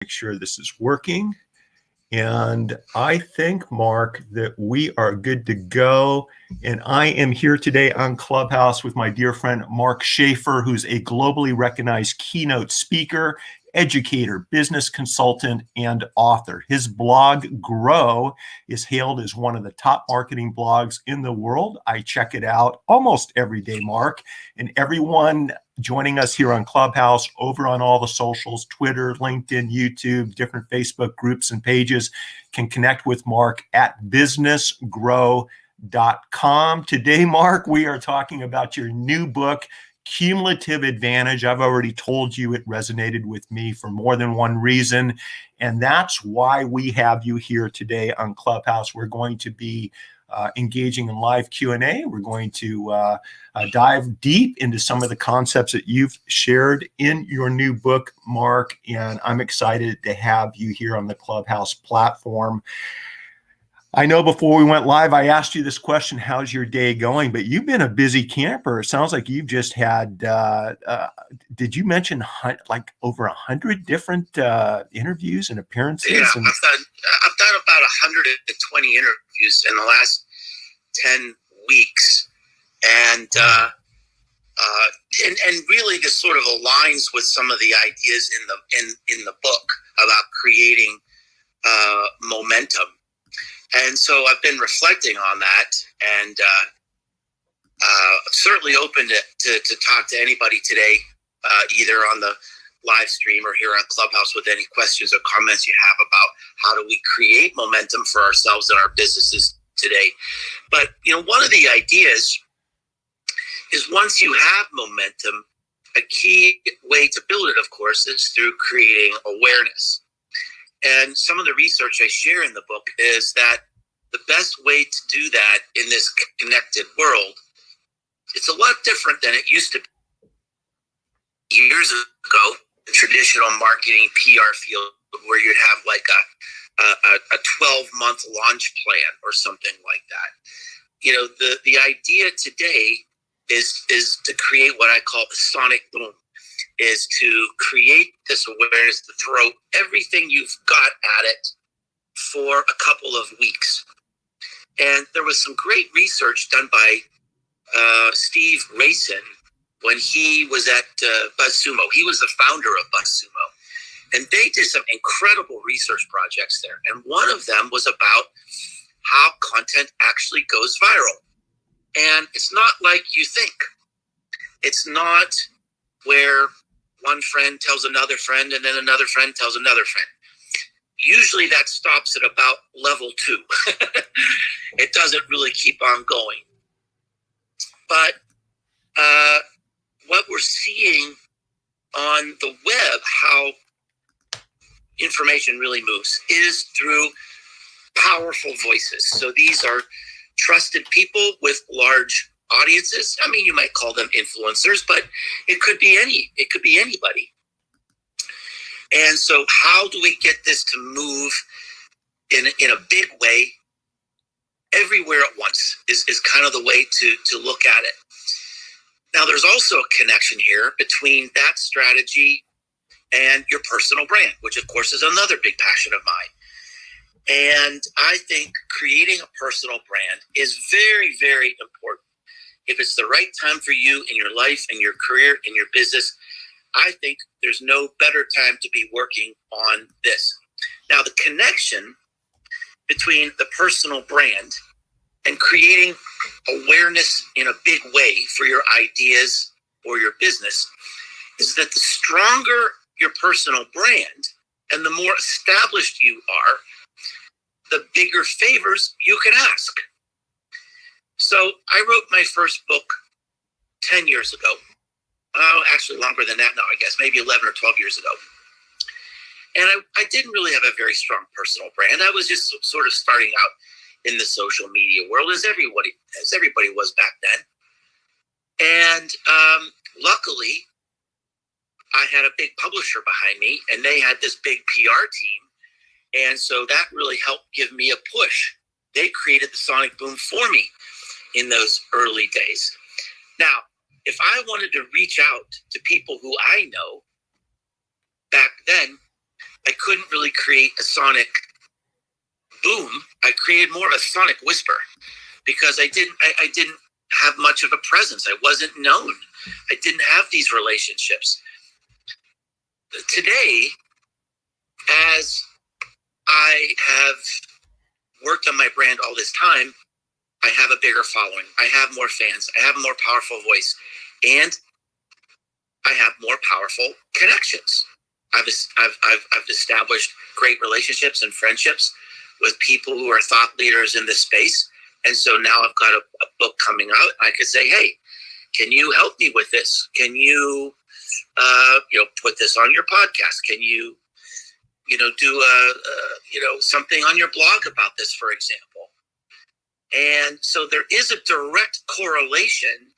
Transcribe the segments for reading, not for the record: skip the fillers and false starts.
Make sure this is working. And I think, Mark, that we are good to go. And I am here today on Clubhouse with my dear friend, Mark Schaefer, who's a globally recognized keynote speaker, educator, business consultant, and author. His blog, Grow, is hailed as one of the top marketing blogs in the world. I check it out almost every day, Mark. And everyone joining us here on Clubhouse, over on all the socials, Twitter, LinkedIn, YouTube, different Facebook groups and pages, can connect with Mark at businessgrow.com. Today, Mark, we are talking about your new book, Cumulative Advantage. I've already told you it resonated with me for more than one reason, and that's why we have you here today on Clubhouse. We're going to be engaging in live Q&A. We're going to dive deep into some of the concepts that you've shared in your new book, Mark, and I'm excited to have you here on the Clubhouse platform. I know before we went live, I asked you this question, how's your day going? But you've been a busy camper. It sounds like you've just had, did you mention like over 100 different interviews and appearances? Yeah, I've done about 120 interviews in the last 10 weeks. And really this sort of aligns with some of the ideas in the book about creating momentum. And so I've been reflecting on that, and certainly open to talk to anybody today, either on the live stream or here on Clubhouse, with any questions or comments you have about how do we create momentum for ourselves and our businesses today. But, one of the ideas is once you have momentum, a key way to build it, of course, is through creating awareness. And some of the research I share in the book is that the best way to do that in this connected world, it's a lot different than it used to be. Years ago, the traditional marketing PR field, where you'd have like a 12-month launch plan or something like that. The idea today is to create what I call the sonic boom, is to create this awareness, to throw everything you've got at it for a couple of weeks. And there was some great research done by Steve Rayson when he was at BuzzSumo. He was the founder of BuzzSumo. And they did some incredible research projects there. And one of them was about how content actually goes viral. And it's not like you think. It's not where one friend tells another friend and then another friend tells another friend. Usually that stops at about level 2. It doesn't really keep on going. But what we're seeing on the web, how information really moves, is through powerful voices. So these are trusted people with large audiences. I mean, you might call them influencers, but it could be anybody. And so how do we get this to move in a big way everywhere at once is kind of the way to look at it. Now, there's also a connection here between that strategy and your personal brand, which of course is another big passion of mine. And I think creating a personal brand is very, very important. If it's the right time for you in your life, in your career, in your business, I think there's no better time to be working on this. Now, the connection between the personal brand and creating awareness in a big way for your ideas or your business is that the stronger your personal brand and the more established you are, the bigger favors you can ask. So I wrote my first book 10 years ago. Actually longer than that now, I guess, maybe 11 or 12 years ago. And I didn't really have a very strong personal brand. I was just sort of starting out in the social media world as everybody was back then. And luckily, I had a big publisher behind me, and they had this big PR team. And so that really helped give me a push. They created the Sonic Boom for me in those early days. Now, if I wanted to reach out to people who I know back then, I couldn't really create a sonic boom. I created more of a sonic whisper because I didn't have much of a presence. I wasn't known. I didn't have these relationships. Today, as I have worked on my brand all this time, I have a bigger following. I have more fans. I have a more powerful voice, and I have more powerful connections. I've established great relationships and friendships with people who are thought leaders in this space. And so now I've got a book coming out. I could say, hey, can you help me with this? Can you, put this on your podcast? Can you, do something on your blog about this, for example? And so there is a direct correlation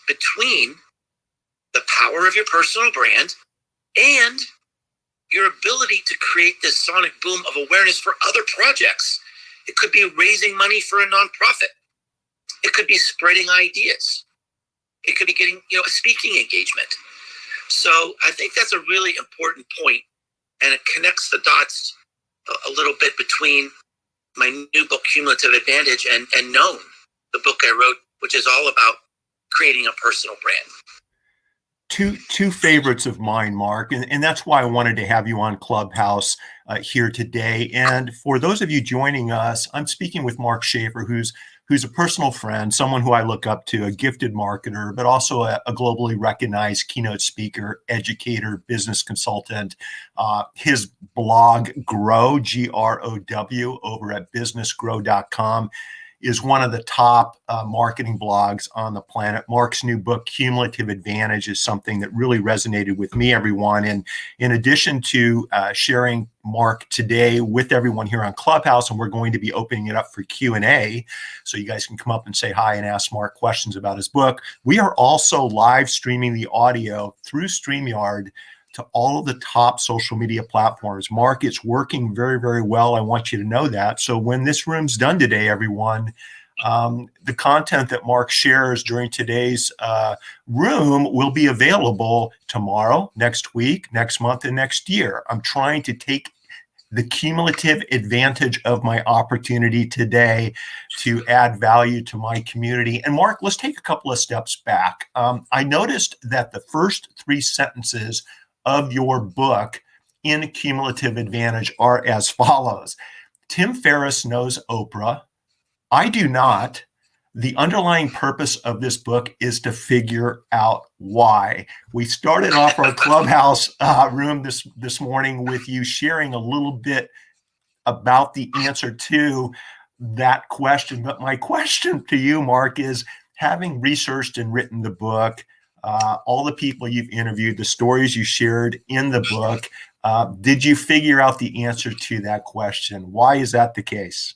between the power of your personal brand and your ability to create this sonic boom of awareness for other projects. It could be raising money for a nonprofit. It could be spreading ideas. It could be getting, a speaking engagement. So I think that's a really important point, and it connects the dots a little bit between my new book, Cumulative Advantage, and Known, the book I wrote, which is all about creating a personal brand. Two favorites of mine, Mark, and that's why I wanted to have you on Clubhouse here today. And for those of you joining us, I'm speaking with Mark Schaefer, who's a personal friend, someone who I look up to, a gifted marketer, but also a globally recognized keynote speaker, educator, business consultant. His blog, Grow, Grow, over at businessgrow.com, is one of the top marketing blogs on the planet. Mark's new book, Cumulative Advantage, is something that really resonated with me, everyone. And in addition to sharing Mark today with everyone here on Clubhouse, and we're going to be opening it up for Q&A, so you guys can come up and say hi and ask Mark questions about his book. We are also live streaming the audio through StreamYard to all of the top social media platforms. Mark, it's working very, very well. I want you to know that. So when this room's done today, everyone, the content that Mark shares during today's room will be available tomorrow, next week, next month, and next year. I'm trying to take the cumulative advantage of my opportunity today to add value to my community. And Mark, let's take a couple of steps back. I noticed that the first 3 sentences of your book in Cumulative Advantage are as follows. Tim Ferriss knows Oprah. I do not. The underlying purpose of this book is to figure out why. We started off our Clubhouse room this morning with you sharing a little bit about the answer to that question. But my question to you, Mark, is, having researched and written the book, all the people you've interviewed, the stories you shared in the book, did you figure out the answer to that question? Why is that the case?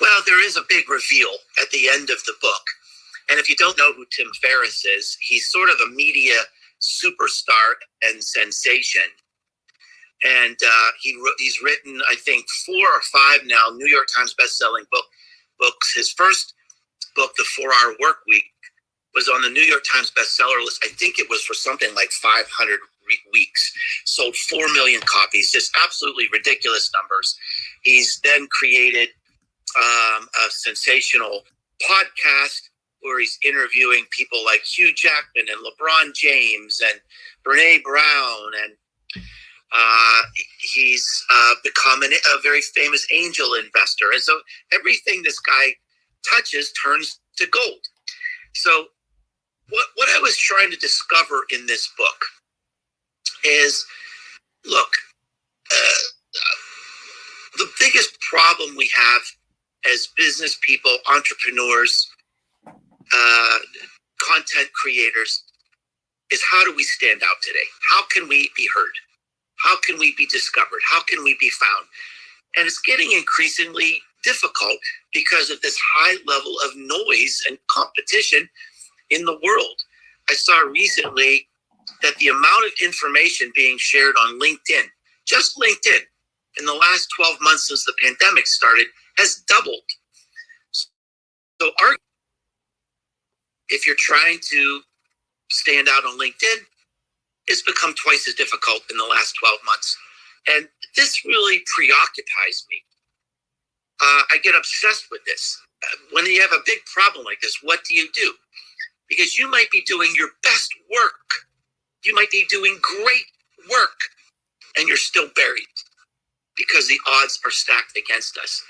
Well, there is a big reveal at the end of the book. And if you don't know who Tim Ferriss is, he's sort of a media superstar and sensation. And he's written, I think, 4 or 5 now New York Times bestselling books. His first book, The 4-Hour Work Week, was on the New York Times bestseller list. I think it was for something like 500 weeks. Sold 4 million copies, just absolutely ridiculous numbers. He's then created a sensational podcast where he's interviewing people like Hugh Jackman and LeBron James and Brene Brown, and he's become a very famous angel investor. And so everything this guy touches turns to gold. So what I was trying to discover in this book is, look, the biggest problem we have as business people, entrepreneurs, content creators, is how do we stand out today? How can we be heard? How can we be discovered? How can we be found? And it's getting increasingly difficult because of this high level of noise and competition in the world. I saw recently that the amount of information being shared on LinkedIn, just LinkedIn, in the last 12 months since the pandemic started, has doubled. So if you're trying to stand out on LinkedIn, it's become twice as difficult in the last 12 months. And this really preoccupies me. I get obsessed with this. When you have a big problem like this, what do? Because you might be doing your best work. You might be doing great work, and you're still buried because the odds are stacked against us.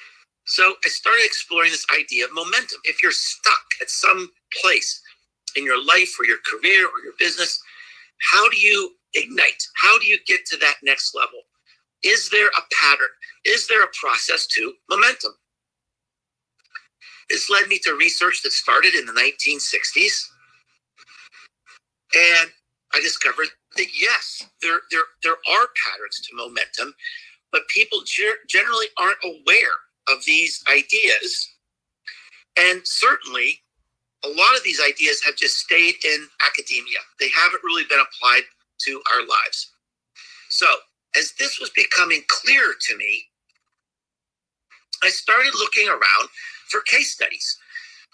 So I started exploring this idea of momentum. If you're stuck at some place in your life or your career or your business, how do you ignite? How do you get to that next level? Is there a pattern? Is there a process to momentum? This led me to research that started in the 1960s. And I discovered that, yes, there are patterns to momentum, but people generally aren't aware of these ideas. And certainly, a lot of these ideas have just stayed in academia. They haven't really been applied to our lives. So, as this was becoming clear to me, I started looking around for case studies.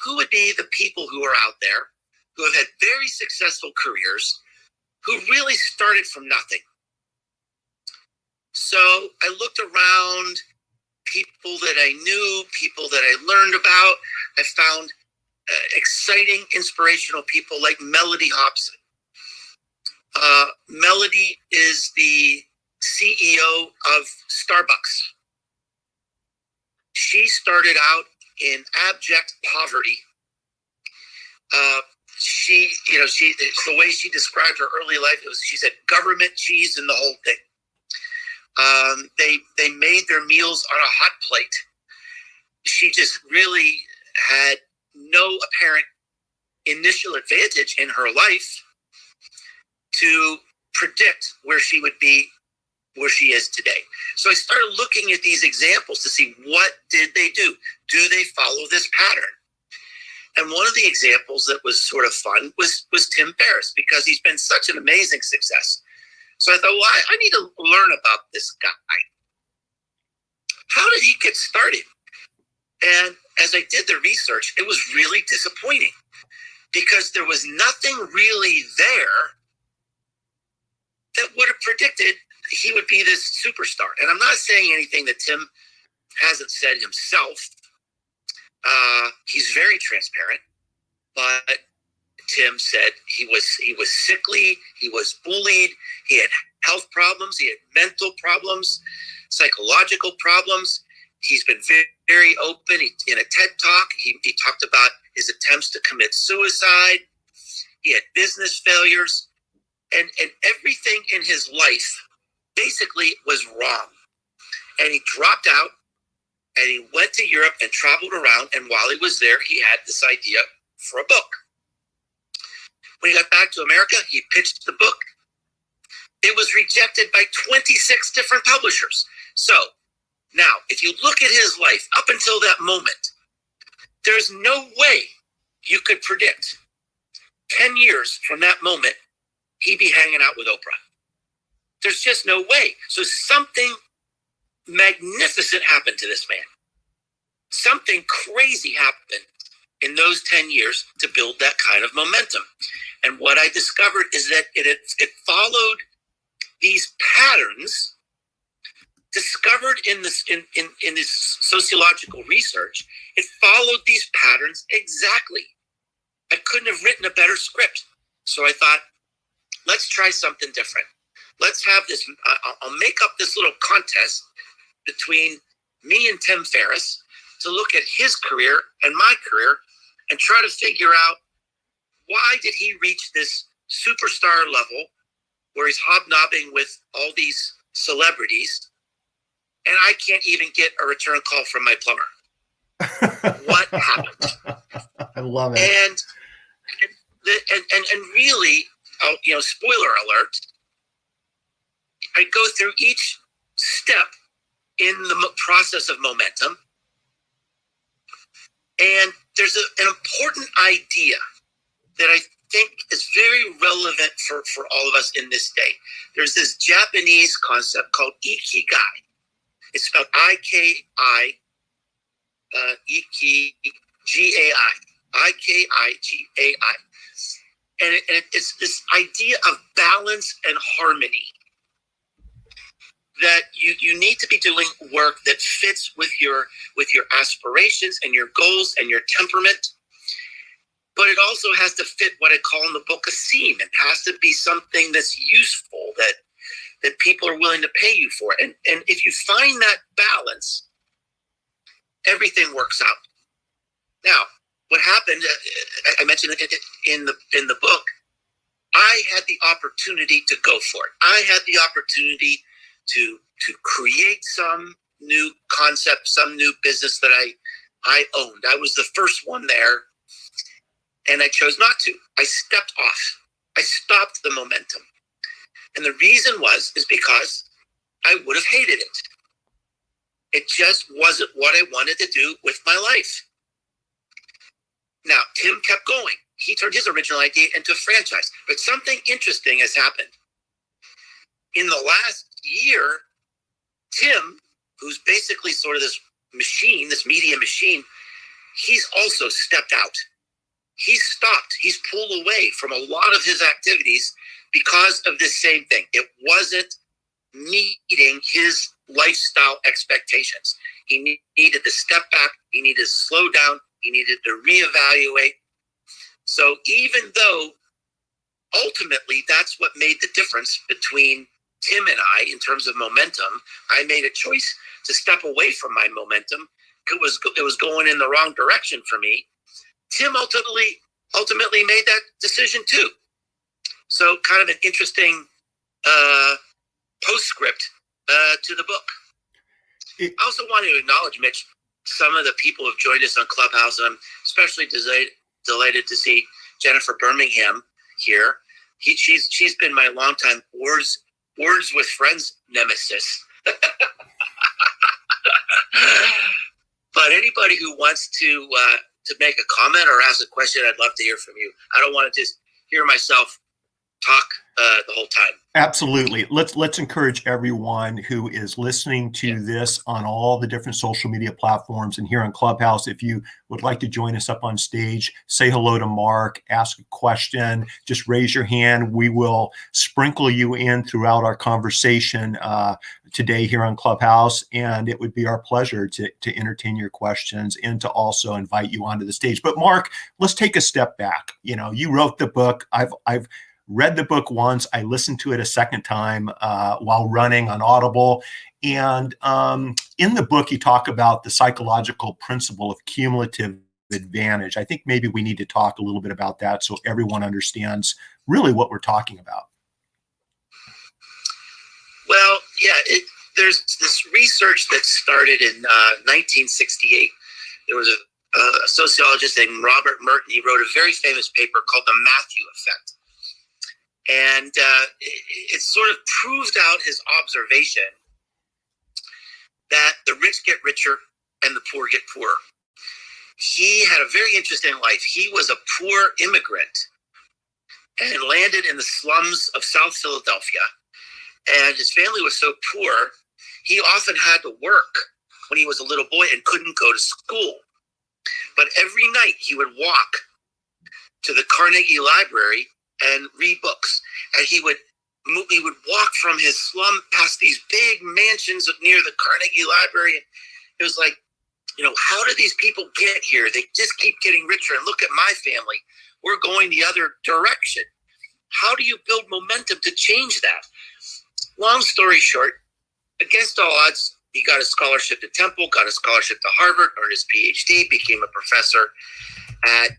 Who would be the people who are out there who have had very successful careers, who really started from nothing? So I looked around, people that I knew, people that I learned about. I found exciting, inspirational people like Melody Hobson. Melody is the CEO of Starbucks. She started out in abject poverty. The way she described her early life, she said government cheese in the whole thing. They made their meals on a hot plate. She just really had no apparent initial advantage in her life to predict where she would be, where she is today. So I started looking at these examples to see, what did they do? Do they follow this pattern? And one of the examples that was sort of fun was Tim Ferriss, because he's been such an amazing success. So I thought, well, I need to learn about this guy. How did he get started? And as I did the research, it was really disappointing, because there was nothing really there that would have predicted he would be this superstar. And I'm not saying anything that Tim hasn't said himself. He's very transparent, but Tim said he was sickly, he was bullied, he had health problems, he had mental problems, psychological problems. He's been very, very open. In a TED Talk, he talked about his attempts to commit suicide. He had business failures, and everything in his life basically was wrong. And he dropped out, and he went to Europe and traveled around. And while he was there, he had this idea for a book. When he got back to America, he pitched the book. It was rejected by 26 different publishers. So now, if you look at his life up until that moment, there's no way you could predict 10 years from that moment he'd be hanging out with Oprah. There's just no way. So something magnificent happened to this man. Something crazy happened in those 10 years to build that kind of momentum. And what I discovered is that it followed these patterns discovered in this sociological research. It followed these patterns exactly. I couldn't have written a better script. So I thought, let's try something different. Let's have this, I'll make up this little contest between me and Tim Ferriss to look at his career and my career and try to figure out, why did he reach this superstar level where he's hobnobbing with all these celebrities and I can't even get a return call from my plumber? What happened? I love it. And really, spoiler alert, I go through each step in the process of momentum. And there's an important idea that I think is very relevant for all of us in this day. There's this Japanese concept called ikigai. It's spelled I-K-I, Ikigai, I-K-I-G-A-I. it's this idea of balance and harmony, that you need to be doing work that fits with your aspirations and your goals and your temperament. But it also has to fit what I call in the book a seam. It has to be something that's useful, that people are willing to pay you for. And if you find that balance, everything works out. Now, what happened, I mentioned it in the book, I had the opportunity to go for it. I had the opportunity to create some new concept, some new business that I owned. I was the first one there, and I chose not to. I stepped off. I stopped the momentum. And the reason is because I would have hated it. It just wasn't what I wanted to do with my life. Now, Tim kept going. He turned his original idea into a franchise. But something interesting has happened. In the last year, Tim, who's basically sort of this machine, this media machine, he's also stepped out. He's stopped. He's pulled away from a lot of his activities because of this same thing. It wasn't meeting his lifestyle expectations. He needed to step back. He needed to slow down. He needed to reevaluate. So even though ultimately that's what made the difference between Tim and I in terms of momentum, I made a choice to step away from my momentum. It was going in the wrong direction for me. Tim ultimately made that decision too. So kind of an interesting postscript to the book. I also want to acknowledge, Mitch, some of the people who have joined us on Clubhouse. I'm especially delighted to see Jennifer Birmingham here. She's been my longtime Words with Friends nemesis. But anybody who wants to make a comment or ask a question, I'd love to hear from you. I don't want to just hear myself talk the whole time. Absolutely. Let's encourage everyone who is listening to this on all the different social media platforms and here on Clubhouse. If you would like to join us up on stage, say hello to Mark, ask a question, just raise your hand. We will sprinkle you in throughout our conversation today here on Clubhouse, and it would be our pleasure to entertain your questions and to also invite you onto the stage. But Mark, let's take a step back. You wrote the book. I've read the book once. I listened to it a second time while running on Audible. And in the book, you talk about the psychological principle of cumulative advantage. I think maybe we need to talk a little bit about that so everyone understands really what we're talking about. Well, yeah, there's this research that started in 1968. There was a sociologist named Robert Merton. He wrote a very famous paper called The Matthew Effect. And it sort of proved out his observation that the rich get richer and the poor get poorer. He had a very interesting life. He was a poor immigrant and landed in the slums of South Philadelphia. And his family was so poor, he often had to work when he was a little boy and couldn't go to school. But every night he would walk to the Carnegie Library and read books. And he would walk from his slum past these big mansions near the Carnegie Library. And it was like, how do these people get here? They just keep getting richer. And look at my family. We're going the other direction. How do you build momentum to change that? Long story short, against all odds, he got a scholarship to Temple, got a scholarship to Harvard, earned his PhD, became a professor at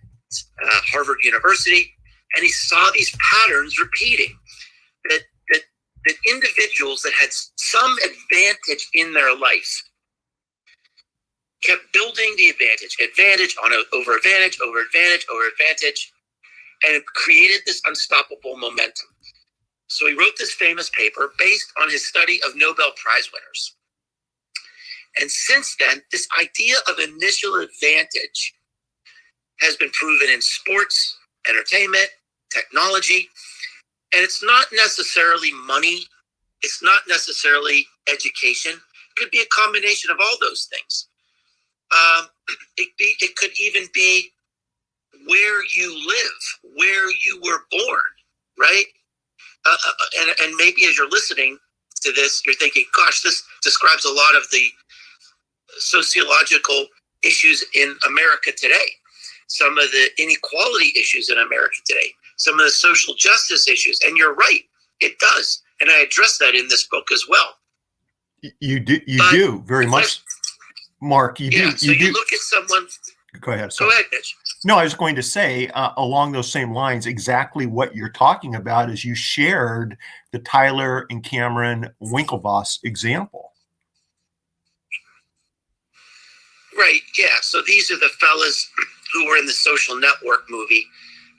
Harvard University. And he saw these patterns repeating, that individuals that had some advantage in their life kept building the advantage on over advantage, over advantage, over advantage, and it created this unstoppable momentum. So he wrote this famous paper based on his study of Nobel Prize winners. And since then, this idea of initial advantage has been proven in sports, entertainment, technology, and it's not necessarily money. It's not necessarily education. It could be a combination of all those things. It could even be where you live, where you were born, right? And maybe as you're listening to this, you're thinking, gosh, this describes a lot of the sociological issues in America today, some of the inequality issues in America today, some of the social justice issues. And you're right, it does. And I address that in this book as well. You do very much, Mark. You do. So you look at someone. Go ahead. Go ahead, Mitch. No, I was going to say along those same lines, exactly what you're talking about is you shared the Tyler and Cameron Winklevoss example. Right. Yeah. So these are the fellas who were in the Social Network movie.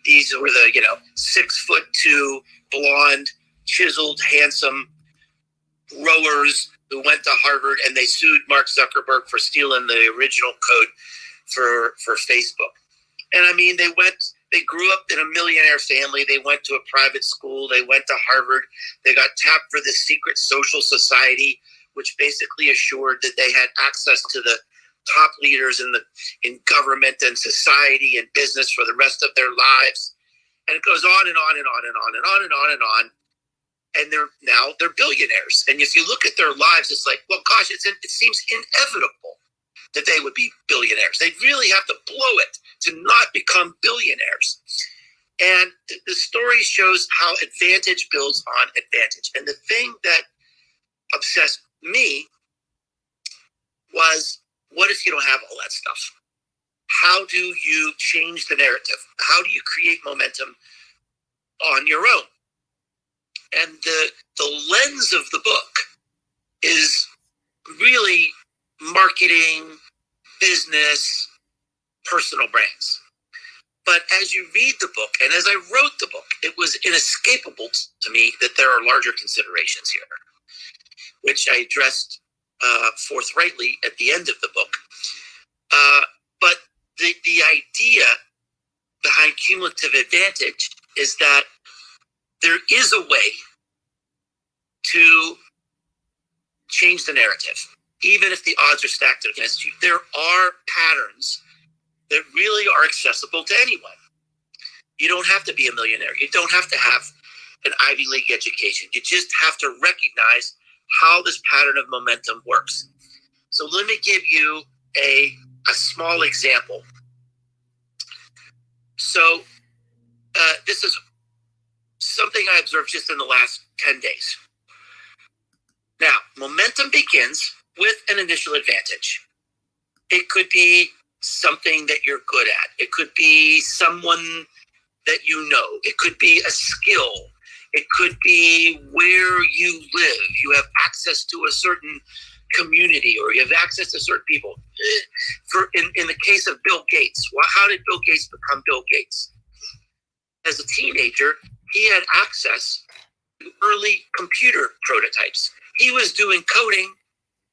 These were the 6'2", blonde, chiseled, handsome rowers who went to Harvard, and they sued Mark Zuckerberg for stealing the original code for Facebook. And I mean, they grew up in a millionaire family. They went to a private school. They went to Harvard. They got tapped for this secret social society, which basically assured that they had access to the top leaders in government and society and business for the rest of their lives. And it goes on and on and on and on and on and on and on. And they're billionaires. And if you look at their lives, it's like, well, gosh, it seems inevitable that they would be billionaires. They'd really have to blow it to not become billionaires. And the story shows how advantage builds on advantage. And the thing that obsessed me was, what if you don't have all that stuff? How do you change the narrative? How do you create momentum on your own? And the lens of the book is really marketing, business, personal brands. But as you read the book, and as I wrote the book, it was inescapable to me that there are larger considerations here, which I addressed forthrightly at the end of the book. But the idea behind cumulative advantage is that there is a way to change the narrative, even if the odds are stacked against you. There are patterns that really are accessible to anyone. You don't have to be a millionaire. You don't have to have an Ivy League education. You just have to recognize how this pattern of momentum works. So let me give you a small example. So this is something I observed just in the last 10 days. Now, momentum begins with an initial advantage. It could be something that you're good at. It could be someone that you know. It could be a skill. It could be where you live. You have access to a certain community, or you have access to certain people. In the case of Bill Gates, how did Bill Gates become Bill Gates? As a teenager, he had access to early computer prototypes. He was doing coding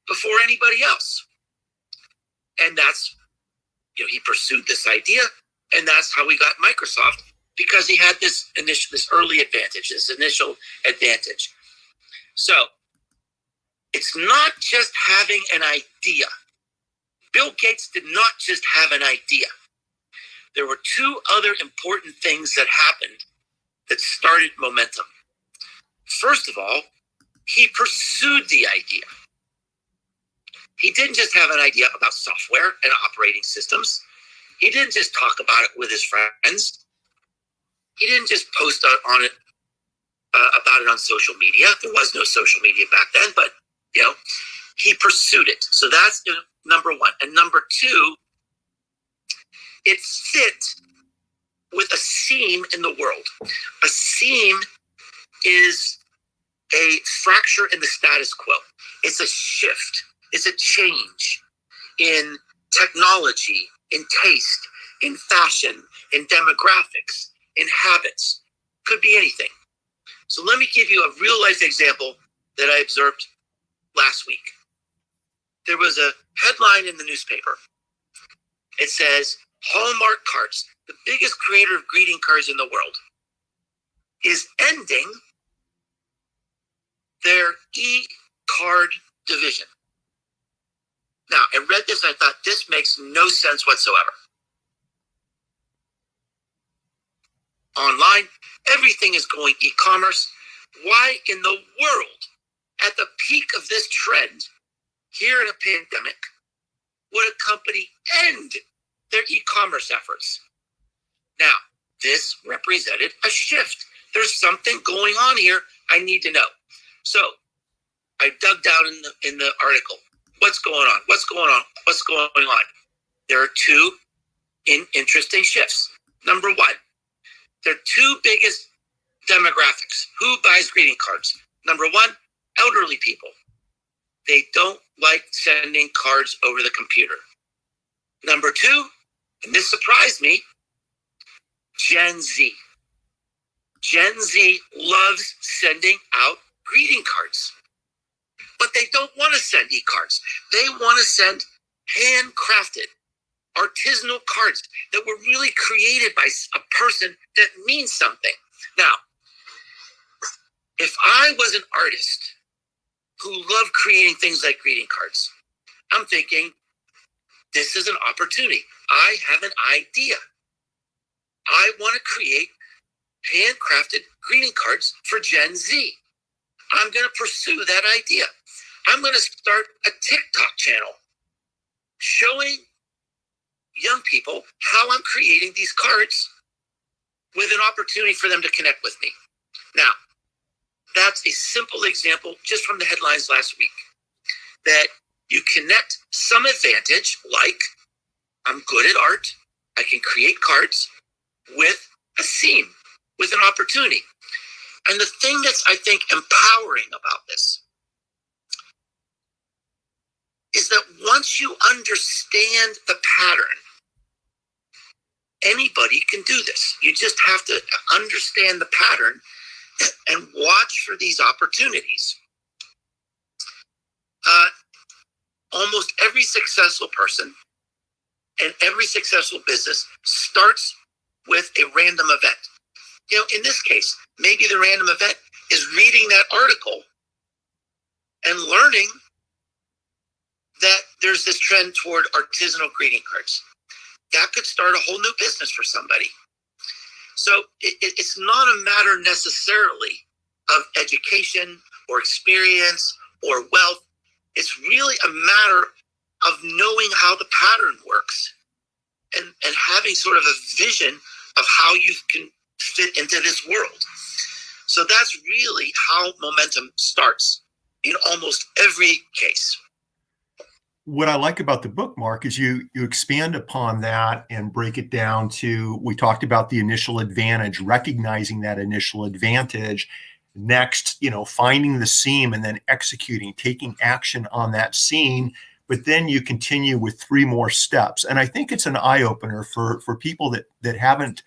before anybody else. And that's, he pursued this idea, and that's how we got Microsoft, because he had this early advantage, this initial advantage. So it's not just having an idea. Bill Gates did not just have an idea. There were two other important things that happened that started momentum. First of all, he pursued the idea. He didn't just have an idea about software and operating systems. He didn't just talk about it with his friends. He didn't just post about it on social media. There was no social media back then, but he pursued it. So that's number one. And number two, it fit with a seam in the world. A seam is a fracture in the status quo. It's a shift. It's a change in technology, in taste, in fashion, in demographics, in habits. Could be anything. So let me give you a real life example that I observed last week. There was a headline in the newspaper. It says, Hallmark Cards, the biggest creator of greeting cards in the world, is ending their e-card division. Now, I read this and I thought, this makes no sense whatsoever. online. Everything is going e-commerce. Why in the world, at the peak of this trend, here in a pandemic, would a company end their e-commerce efforts? Now, this represented a shift. There's something going on here I need to know. So I dug down in the article. What's going on? What's going on? What's going on? There are two interesting shifts. Number one, there are two biggest demographics. Who buys greeting cards? Number one, elderly people. They don't like sending cards over the computer. Number two, and this surprised me, Gen Z. Gen Z loves sending out greeting cards. But they don't want to send e-cards. They want to send handcrafted, artisanal cards that were really created by a person that means something. Now, if I was an artist who loved creating things like greeting cards, I'm thinking, this is an opportunity. I have an idea. I want to create handcrafted greeting cards for Gen Z. I'm going to pursue that idea. I'm going to start a TikTok channel showing young people how I'm creating these cards with an opportunity for them to connect with me. Now, that's a simple example just from the headlines last week, that you connect some advantage, like I'm good at art, I can create cards, with a theme, with an opportunity. And the thing that's, I think, empowering about this is that once you understand the pattern, anybody can do this. You just have to understand the pattern and watch for these opportunities. Almost every successful person and every successful business starts with a random event. You know, in this case, maybe the random event is reading that article and learning that there's this trend toward artisanal greeting cards. That could start a whole new business for somebody. So it's not a matter necessarily of education or experience or wealth. It's really a matter of knowing how the pattern works and having sort of a vision of how you can fit into this world. So that's really how momentum starts in almost every case. What I like about the book, Mark, is you expand upon that and break it down to, we talked about the initial advantage, recognizing that initial advantage. Next, finding the seam and then executing, taking action on that seam. But then you continue with 3 more steps. And I think it's an eye-opener for people that haven't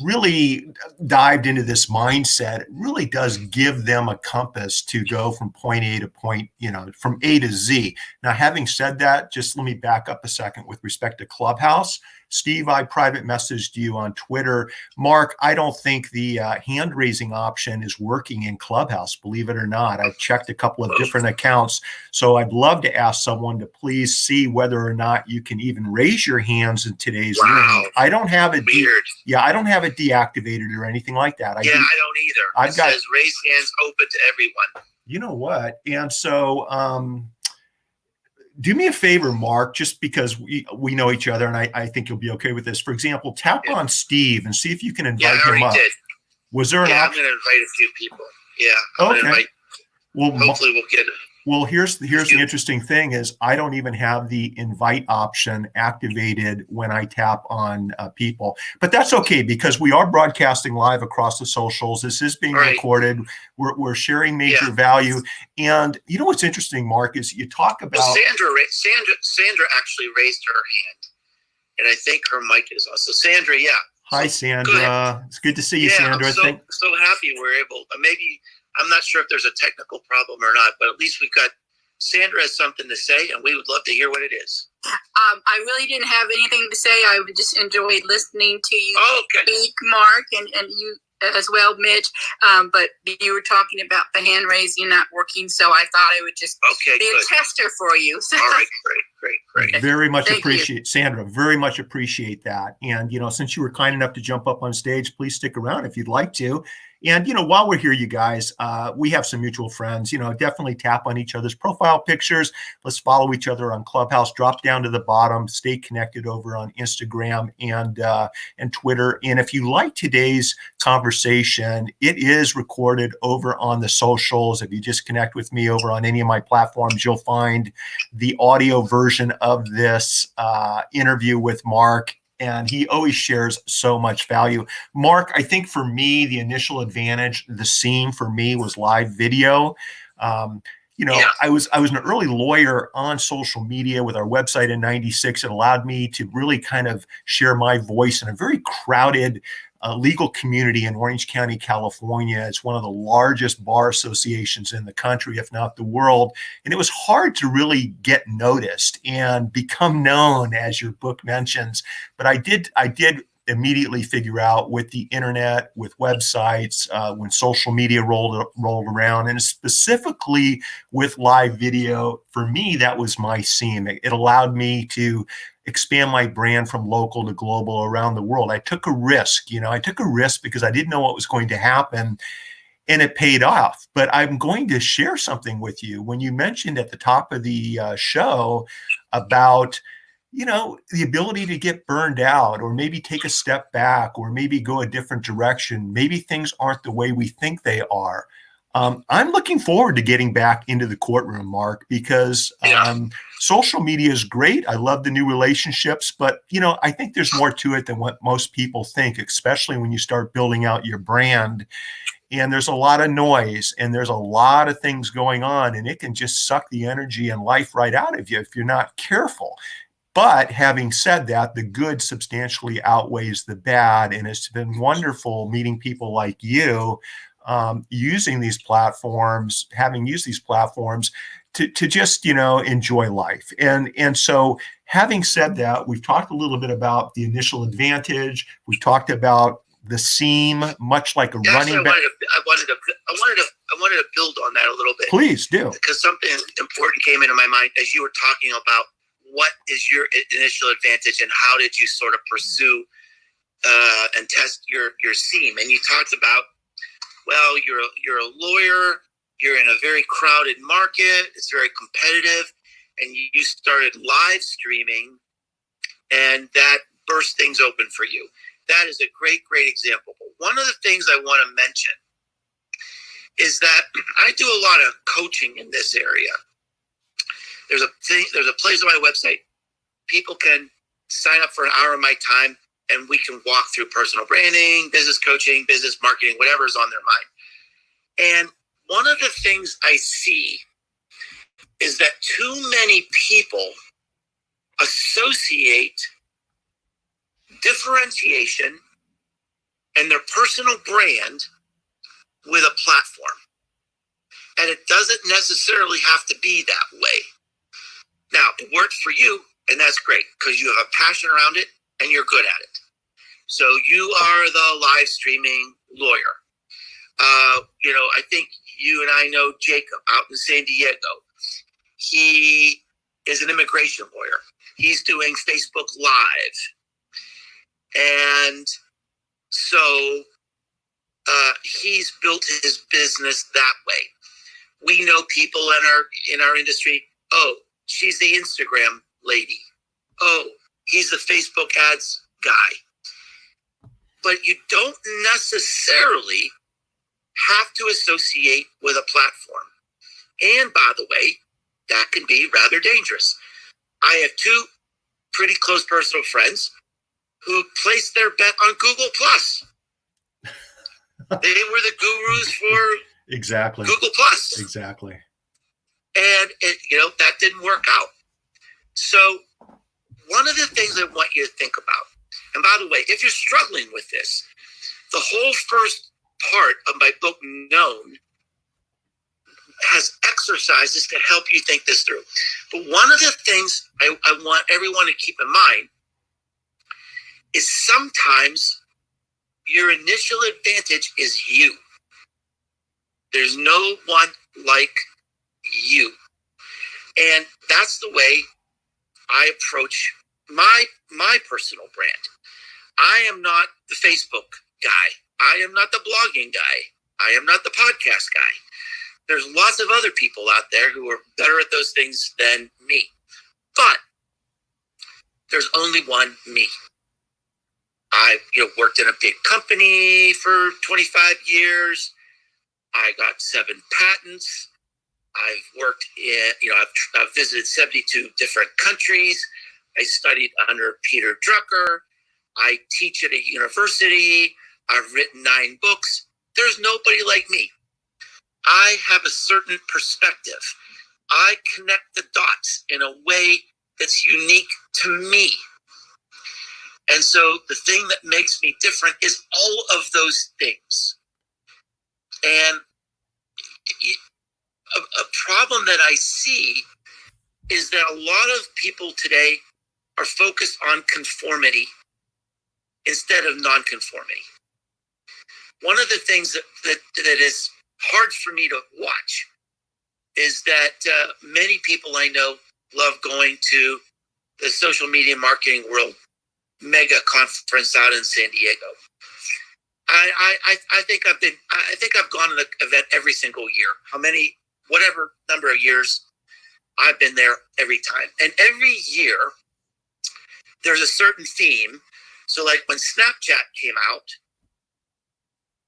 really dived into this mindset. It really does give them a compass to go from point A to from A to Z. Now, having said that, just let me back up a second with respect to Clubhouse. Steve, I private messaged you on Twitter. Mark, I don't think the hand raising option is working in Clubhouse, believe it or not. I've checked a couple of different accounts. So I'd love to ask someone to please see whether or not you can even raise your hands in today's room. I don't have it. Weird. I don't have it deactivated or anything like that. I don't either. It says raise hands open to everyone. You know what? And so, do me a favor, Mark, just because we know each other, and I think you'll be okay with this. For example, tap on Steve and see if you can invite him up. Did. Was there an option? option? I'm going to invite a few people. Yeah. I'm Well, hopefully we'll get it. Well, here's the interesting thing is I don't even have the invite option activated when I tap on people, but that's okay because we are broadcasting live across the socials. This is being recorded. We're sharing major value. And you know what's interesting, Mark, is you talk about Sandra actually raised her hand, and I think her mic is on. So Sandra, Hi, Sandra. It's good to see you, Sandra. I'm so happy we're able. Maybe. I'm not sure if there's a technical problem or not, but at least we've got Sandra has something to say, and we would love to hear what it is. I really didn't have anything to say. I just enjoyed listening to you speak, Mark, and you as well, Mitch. But you were talking about the hand raising not working, so I thought I would just be a tester for you. All right, great. Very much appreciate, Sandra, very much appreciate that. And, since you were kind enough to jump up on stage, please stick around if you'd like to. And, while we're here, you guys, we have some mutual friends, definitely tap on each other's profile pictures. Let's follow each other on Clubhouse, drop down to the bottom, stay connected over on Instagram and Twitter. And if you like today's conversation, it is recorded over on the socials. If you just connect with me over on any of my platforms, you'll find the audio version of this interview with Mark. And he always shares so much value. Mark, I think for me, the initial advantage, the scene for me was live video. I was an early lawyer on social media with our website in '96. It allowed me to really kind of share my voice in a very crowded legal community in Orange County, California. It's one of the largest bar associations in the country, if not the world. And it was hard to really get noticed and become known, as your book mentions. But I did immediately figure out with the internet, with websites, when social media rolled around, and specifically with live video, for me, that was my scene. It allowed me to expand my brand from local to global around the world. I took a risk, because I didn't know what was going to happen, and it paid off. But I'm going to share something with you. When you mentioned at the top of the show about the ability to get burned out, or maybe take a step back, or maybe go a different direction. Maybe things aren't the way we think they are. I'm looking forward to getting back into the courtroom, Mark, because social media is great. I love the new relationships, but I think there's more to it than what most people think, especially when you start building out your brand. And there's a lot of noise, and there's a lot of things going on, and it can just suck the energy and life right out of you if you're not careful. But having said that, the good substantially outweighs the bad. And it's been wonderful meeting people like you, using these platforms, having used these platforms to just, enjoy life. And so having said that, we've talked a little bit about the initial advantage. We've talked about the seam, much like a running back. I wanted to build on that a little bit. Please do. Because something important came into my mind as you were talking about what is your initial advantage and how did you sort of pursue and test your seam. And you talked about, well, you're a lawyer, you're in a very crowded market, it's very competitive, and you started live streaming, and that burst things open for you. That is a great example. But one of the things I want to mention is that I do a lot of coaching in this area. There's a place on my website. People can sign up for an hour of my time, and we can walk through personal branding, business coaching, business marketing, whatever's on their mind. And one of the things I see is that too many people associate differentiation and their personal brand with a platform. And it doesn't necessarily have to be that way. Now, it worked for you, and that's great because you have a passion around it and you're good at it. So you are the live streaming lawyer. I think you and I know Jacob out in San Diego. He is an immigration lawyer. He's doing Facebook Live. And so he's built his business that way. We know people in our industry. Oh, she's the Instagram lady. Oh, he's the Facebook ads guy. But you don't necessarily have to associate with a platform. And by the way, that can be rather dangerous. I have two pretty close personal friends who placed their bet on Google Plus. They were the gurus for exactly Google Plus. Exactly. And that didn't work out. So one of the things I want you to think about, and by the way, if you're struggling with this, the whole first part of my book, Known, has exercises to help you think this through. But one of the things I want everyone to keep in mind is sometimes Your initial advantage is you. There's no one like you. And that's the way I approach my personal brand. I am not the Facebook guy. I am not the blogging guy. I am not the podcast guy. There's lots of other people out there who are better at those things than me. But there's only one me. I've worked in a big company for 25 years. I got 7 patents. I've worked in, I've visited 72 different countries. I studied under Peter Drucker. I teach at a university. I've written 9 books. There's nobody like me. I have a certain perspective. I connect the dots in a way that's unique to me. And so the thing that makes me different is all of those things. And a problem that I see is that a lot of people today are focused on conformity instead of nonconformity. One of the things that is hard for me to watch is that many people I know love going to the social media marketing world mega conference out in San Diego. I think I've gone to the event every single year. Whatever number of years I've been there every time. And every year there's a certain theme. So like when Snapchat came out,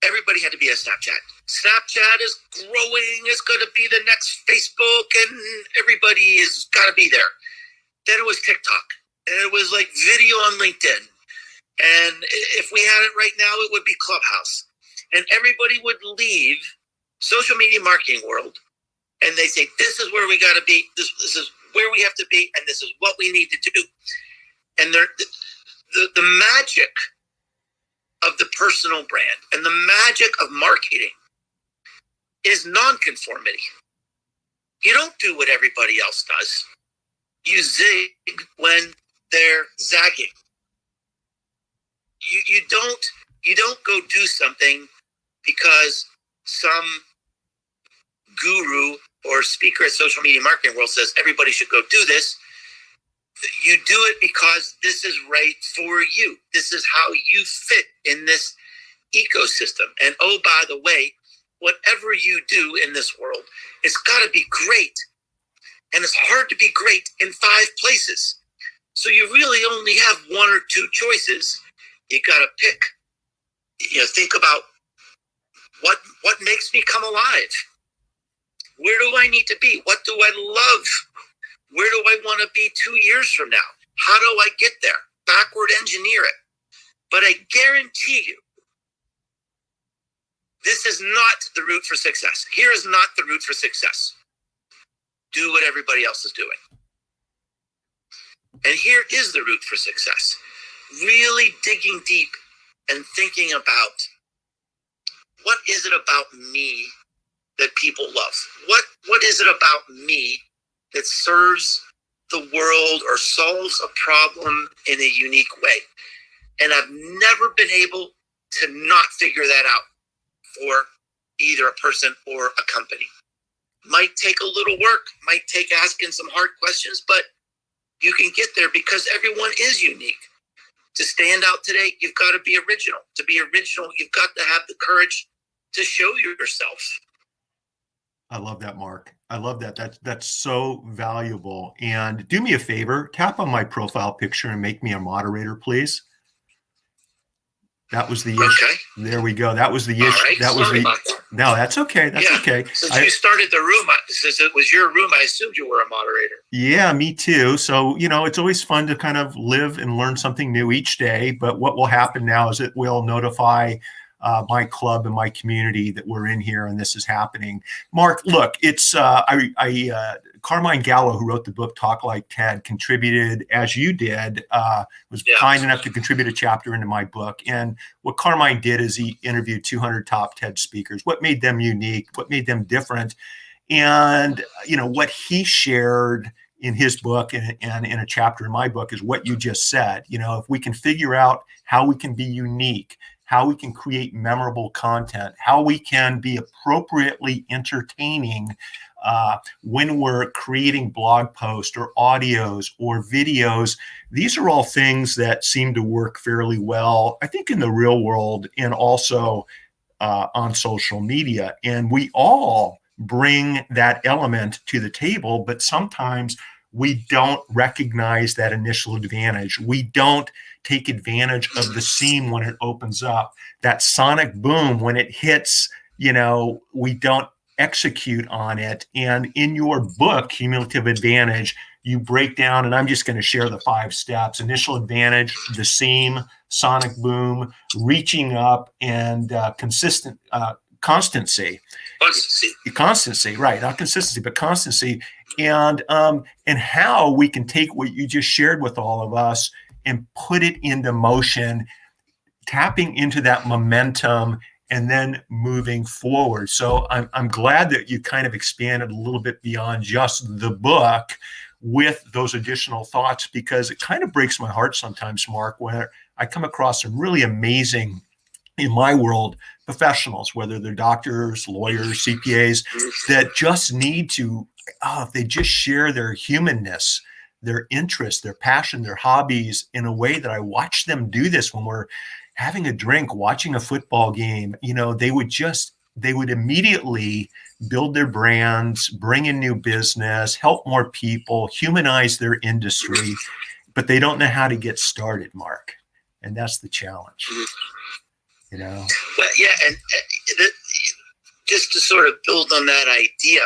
everybody had to be a Snapchat. Snapchat is growing. It's going to be the next Facebook and everybody has got to be there. Then it was TikTok and it was like video on LinkedIn. And if we had it right now, it would be Clubhouse. And everybody would leave social media marketing world and they say, this is where we got to be. This is where we have to be. And this is what we need to do. And the magic of the personal brand and the magic of marketing is nonconformity. You don't do what everybody else does. You zig when they're zagging. You don't go do something because some guru or speaker at social media marketing world says everybody should go do this. You do it because this is right for you. This is how you fit in this ecosystem. And oh, by the way, whatever you do in this world, it's got to be great. And it's hard to be great in 5 places. So you really only have 1 or 2 choices. You got to pick. Think about what makes me come alive. Where do I need to be? What do I love? Where do I want to be 2 years from now? How do I get there? Backward engineer it. But I guarantee you, this is not the route for success. Here is not the route for success. Do what everybody else is doing. And here is the route for success. Really digging deep and thinking about what is it about me that people love? What is it about me that serves the world or solves a problem in a unique way? And I've never been able to not figure that out for either a person or a company. Might take a little work, might take asking some hard questions, but you can get there because everyone is unique. To stand out today, you've got to be original. To be original, you've got to have the courage to show yourself. I love that, Mark. I love that. That's so valuable. And do me a favor, tap on my profile picture and make me a moderator, please. That was the issue. Okay. There we go. That was the issue. Right. That was the. No, that's okay. That's okay. Since you started the room, since it was your room, I assumed you were a moderator. Yeah, me too. So, it's always fun to kind of live and learn something new each day. But what will happen now is it will notify my club and my community that we're in here and this is happening. Mark, look, it's Carmine Gallo, who wrote the book Talk Like TED, contributed, as you did, was kind enough to contribute a chapter into my book. And what Carmine did is he interviewed 200 top TED speakers. What made them unique? What made them different? And, what he shared in his book and in a chapter in my book is what you just said. If we can figure out how we can be unique, how we can create memorable content, how we can be appropriately entertaining when we're creating blog posts or audios or videos. These are all things that seem to work fairly well, I think, in the real world and also on social media. And we all bring that element to the table, but sometimes we don't recognize that initial advantage. We don't take advantage of the seam when it opens up. That sonic boom, when it hits, we don't execute on it. And in your book, Cumulative Advantage, you break down, and I'm just going to share the 5 steps: initial advantage, the seam, sonic boom, reaching up, and consistency. Constancy, right? Not consistency, but constancy. And how we can take what you just shared with all of us and put it into motion, tapping into that momentum, and then moving forward. So I'm glad that you kind of expanded a little bit beyond just the book with those additional thoughts, because it kind of breaks my heart sometimes, Mark, when I come across some really amazing, in my world, professionals, whether they're doctors, lawyers, CPAs, that just need to, if they just share their humanness, their interests, their passion, their hobbies in a way that I watch them do this when we're having a drink, watching a football game. They would immediately build their brands, bring in new business, help more people, humanize their industry, but they don't know how to get started, Mark. And that's the challenge. Well, yeah, and just to sort of build on that idea,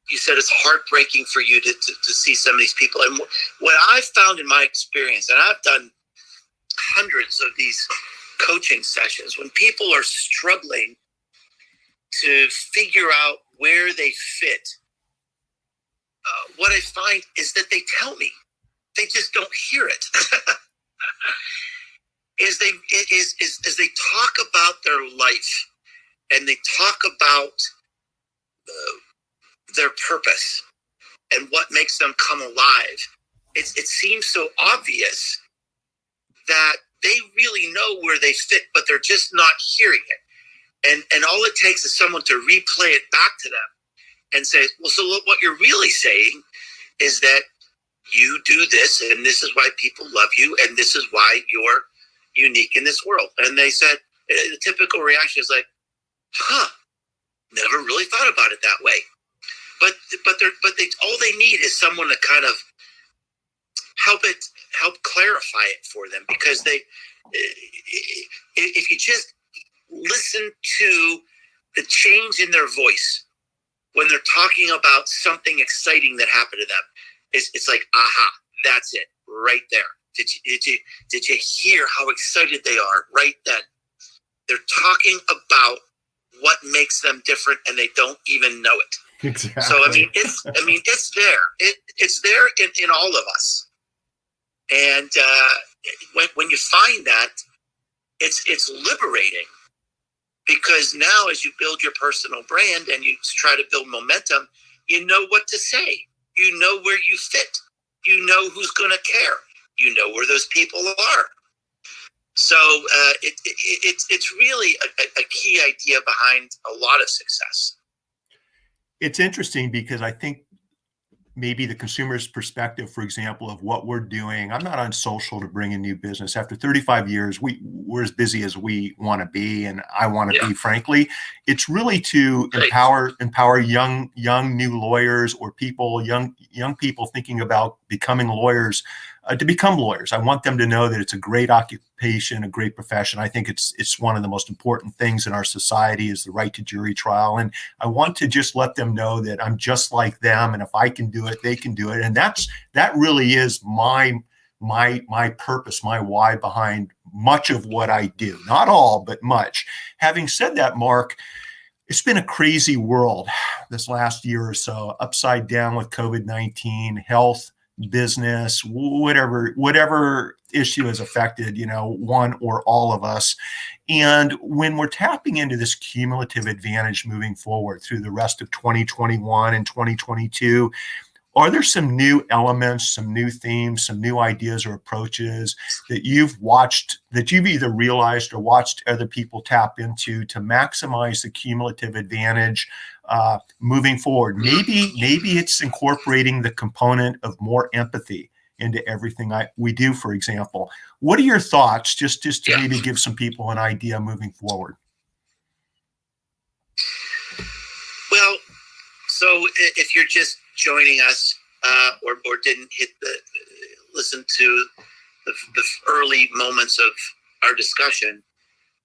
you said it's heartbreaking for you to see some of these people. And what I've found in my experience, and I've done hundreds of these coaching sessions, when people are struggling to figure out where they fit, what I find is that they tell me, they just don't hear it. Is they talk about their life and they talk about their purpose and what makes them come alive. It seems so obvious that they really know where they fit, but they're just not hearing it. And all it takes is someone to replay it back to them and say, well, so what you're really saying is that you do this, and this is why people love you, and this is why you're unique in this world. And they said, the typical reaction is like, never really thought about it that way. But all they need is someone to kind of help clarify it for them, because if you just listen to the change in their voice when they're talking about something exciting that happened to them, it's like, aha, that's it right there. Did you hear how excited they are right then? They're talking about what makes them different, and they don't even know it. Exactly. So it's there. It's there in all of us. And when you find that, it's liberating, because now as you build your personal brand and you try to build momentum, you know what to say. You know where you fit. You know who's going to care. You know where those people are. So it's really a key idea behind a lot of success. It's interesting because I think maybe the consumer's perspective, for example, of what we're doing. I'm not on social to bring in new business. After 35 years, we're as busy as we want to be, and I want to be, frankly. It's really to empower young new lawyers, or people, young people thinking about becoming lawyers, to become lawyers. I want them to know that it's a great occupation, a great profession. I think it's one of the most important things in our society is the right to jury trial. And I want to just let them know that I'm just like them, and if I can do it, they can do it. And that really is my purpose, my why behind much of what I do. Not all, but much. Having said that, Mark, it's been a crazy world this last year or so, upside down with COVID-19, health, business, whatever issue has affected, one or all of us. And when we're tapping into this cumulative advantage moving forward through the rest of 2021 and 2022, are there some new elements, some new themes, some new ideas or approaches that you've watched, that you've either realized or watched other people tap into to maximize the cumulative advantage moving forward? Maybe it's incorporating the component of more empathy into everything we do, for example. What are your thoughts, just to maybe give some people an idea moving forward? Well, so if you're just joining us or didn't listen to the early moments of our discussion,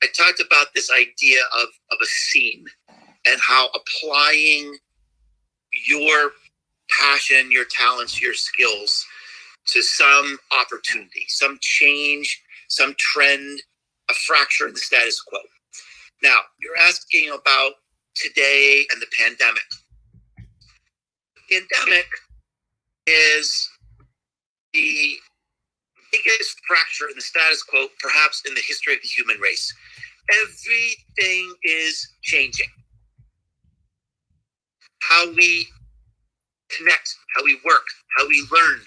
I talked about this idea of a scene and how applying your passion, your talents, your skills to some opportunity, some change, some trend, a fracture in the status quo. Now, you're asking about today and the pandemic. The pandemic is the biggest fracture in the status quo, perhaps in the history of the human race. Everything is changing. How we connect, how we work, how we learn,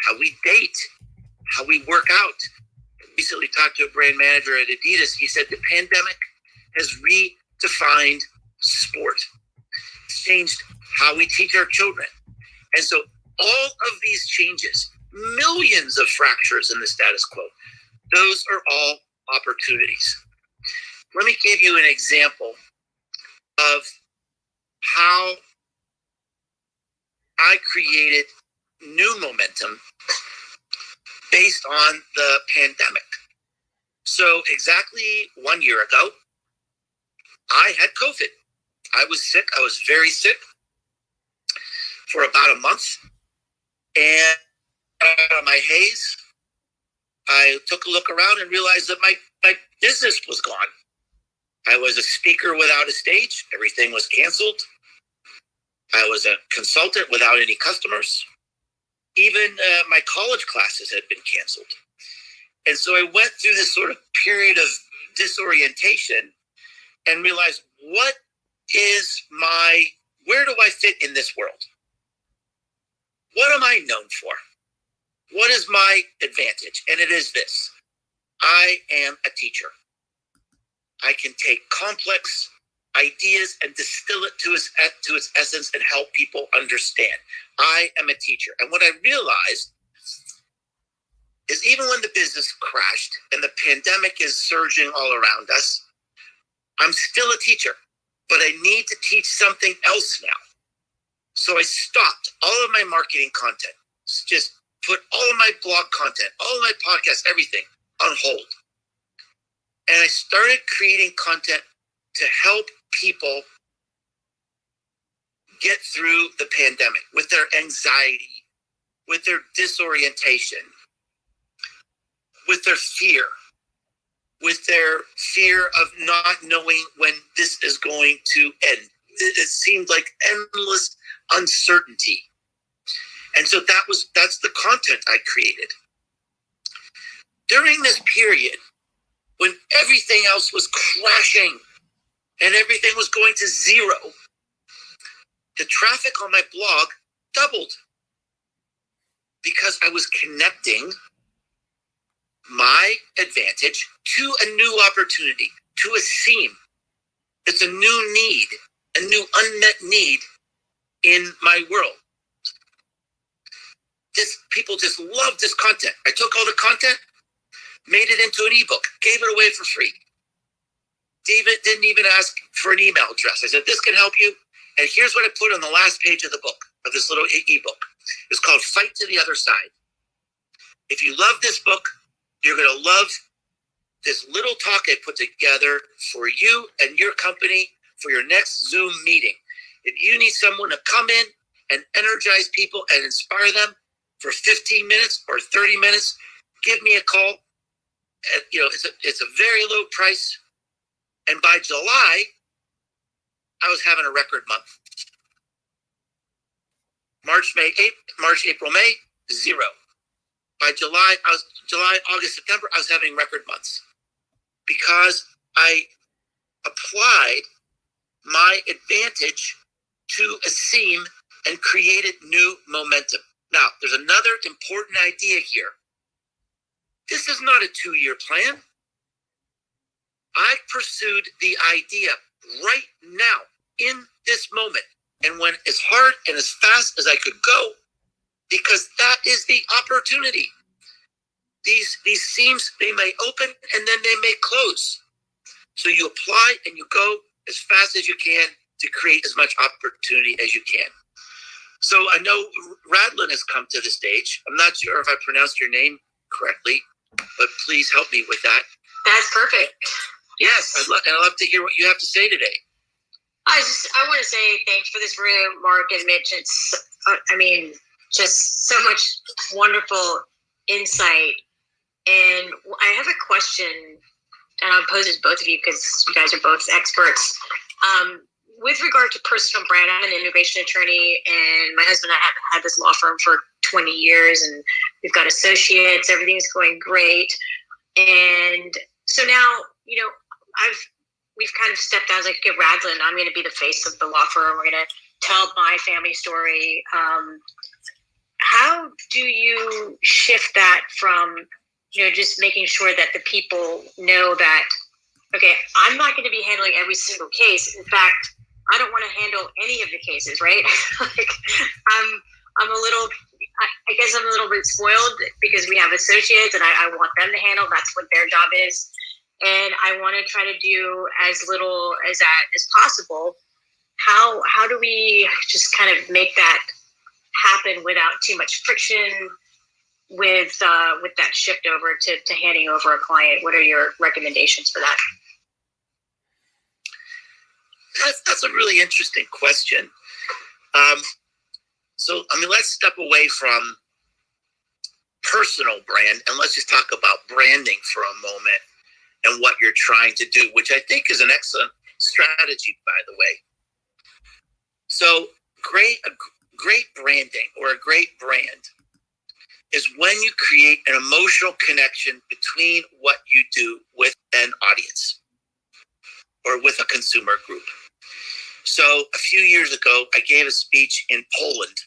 how we date, how we work out. I recently talked to a brand manager at Adidas. He said the pandemic has redefined sport. It's changed how we teach our children. And so all of these changes, millions of fractures in the status quo, those are all opportunities. Let me give you an example of how I created new momentum based on the pandemic. So exactly 1 year ago, I had COVID. I was sick. I was very sick for about a month. And out of my haze, I took a look around and realized that my business was gone. I was a speaker without a stage. Everything was canceled. I was a consultant without any customers. Even my college classes had been canceled. And so I went through this sort of period of disorientation and realized, where do I fit in this world? What am I known for? What is my advantage? And it is this: I am a teacher. I can take complex ideas and distill it to its essence and help people understand. I am a teacher. And what I realized is even when the business crashed and the pandemic is surging all around us, I'm still a teacher, but I need to teach something else now. So I stopped all of my marketing content, just put all of my blog content, all of my podcasts, everything on hold. And I started creating content to help people get through the pandemic with their anxiety, with their disorientation, with their fear, with their fear of not knowing when this is going to end. It seemed like endless uncertainty. And so that's the content I created. During this period, when everything else was crashing and everything was going to zero, the traffic on my blog doubled because I was connecting my advantage to a new opportunity, to a seam. It's a new need, a new unmet need in my world. People just love this content. I took all the content, made it into an ebook, gave it away for free. Didn't even ask for an email address. I said, this can help you. And here's what I put on the last page of the book, of this little ebook. It's called Fight to the Other Side. If you love this book, you're going to love this little talk I put together for you and your company for your next Zoom meeting. If you need someone to come in and energize people and inspire them for 15 minutes or 30 minutes, give me a call. It's a very low price. And by July, I was having a record month. March, April, May, zero. By July, August, September, I was having record months because I applied my advantage to a seam and created new momentum. Now, there's another important idea here. This is not a 2-year plan. I pursued the idea right now, in this moment, and went as hard and as fast as I could go, because that is the opportunity. These seams, they may open and then they may close. So you apply and you go as fast as you can to create as much opportunity as you can. So I know Radlin has come to the stage. I'm not sure if I pronounced your name correctly, but please help me with that. That's perfect. Yes, I'd love to hear what you have to say today. I want to say thanks for this room, Mark and Mitch. It's, just so much wonderful insight. And I have a question, and I'll pose it to both of you because you guys are both experts. With regard to personal brand, I'm an immigration attorney, and my husband and I have had this law firm for 20 years, and we've got associates. Everything's going great. And so now, we've kind of stepped out. I was like, okay, Radlin, I'm going to be the face of the law firm. We're going to tell my family story. How do you shift that from, just making sure that the people know that, okay, I'm not going to be handling every single case. In fact, I don't want to handle any of the cases, right? Like, I'm a little, I guess I'm a little bit spoiled because we have associates and I want them to handle. That's what their job is. And I want to try to do as little as that as possible. How do we just kind of make that happen without too much friction with that shift over to handing over a client? What are your recommendations for that? That's a really interesting question. So let's step away from personal brand and let's just talk about branding for a moment and what you're trying to do, which I think is an excellent strategy, by the way. So great branding or a great brand is when you create an emotional connection between what you do with an audience or with a consumer group. So a few years ago, I gave a speech in Poland,